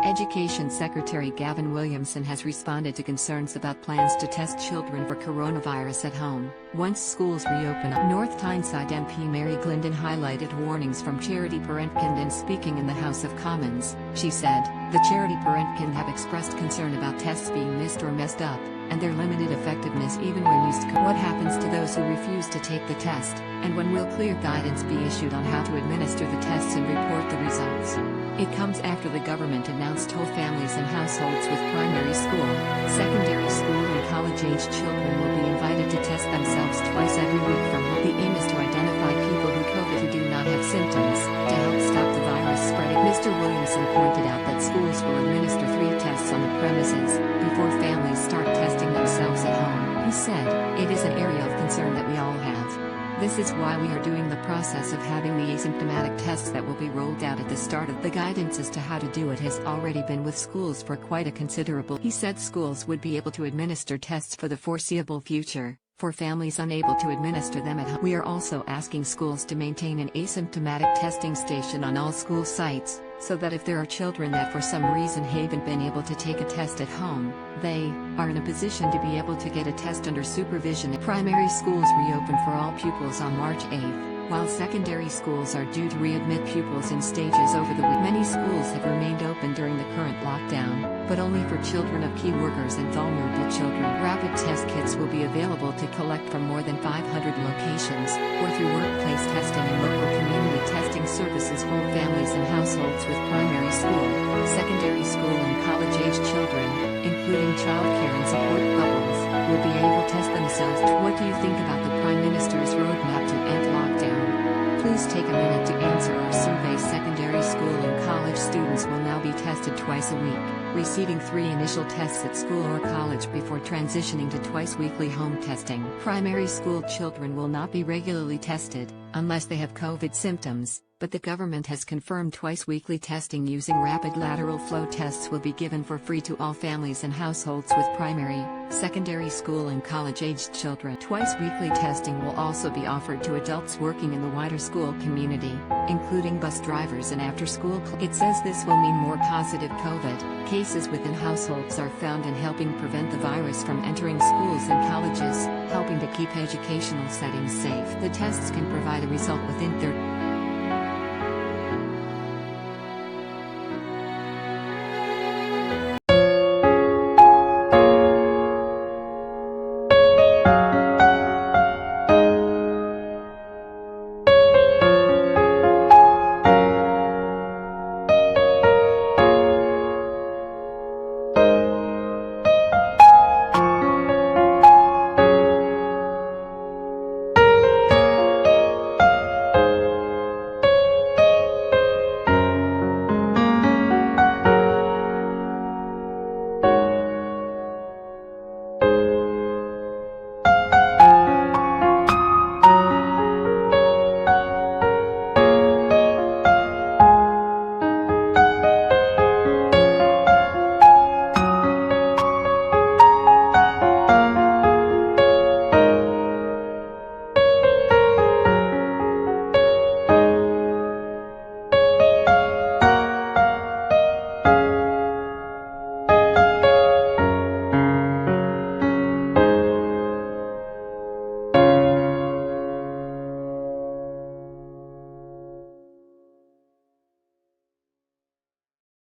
Education Secretary Gavin Williamson has responded to concerns about plans to test children for coronavirus at home once schools reopen. North Tyneside MP Mary Glindon highlighted warnings from charity Parentkind in speaking in the House of Commons. She said, "The charity Parentkind have expressed concern about tests being missed or messed up, and their limited effectiveness even when used. What happens to those who refuse to take the test, and when will clear guidance be issued on how to administer the tests and report the results?" It comes after the government announced whole families and households with primary school, secondary school and college-aged children will be invited to test themselves twice every week from home. The aim is to identify people who do not have symptoms, to help stop the virus spreading. Mr. Williamson pointed out that schools will administer 3 tests on the premises, before families start testing themselves at home. He said, "It is an area of concern that we all have. This is why we are doing the process of having the asymptomatic tests that will be rolled out at the start of the guidance as to how to do it has already been with schools for quite a considerable." He said schools would be able to administer tests for the foreseeable future, for families unable to administer them at home. "We are also asking schools to maintain an asymptomatic testing station on all school sites, so that if there are children that for some reason haven't been able to take a test at home, they are in a position to be able to get a test under supervision." Primary schools reopen for all pupils on March 8th, while secondary schools are due to readmit pupils in stages over the week. Many schools have remained open during the current lockdown, but only for children of key workers and vulnerable children. Rapid test kits will be available to collect from more than 500 locations, or through workplace testing and local community testing services. Whole families and households with primary school, secondary school and college-aged children, including childcare and support bubbles, will be able to test themselves. What do you think about the Prime Minister's roadmap to end lockdown? Please take a minute to answer our survey. Secondary school and college students will now be tested twice a week, receiving 3 initial tests at school or college before transitioning to twice-weekly home testing. Primary school children will not be regularly tested, unless they have COVID symptoms, but the government has confirmed twice-weekly testing using rapid lateral flow tests will be given for free to all families and households with primary, secondary school and college-aged children. Twice-weekly testing will also be offered to adults working in the wider school community, including bus drivers and after-school clubs. It says this will mean more positive COVID cases within households are found in helping prevent the virus from entering schools and colleges, helping to keep educational settings safe. The tests can provide a result within 13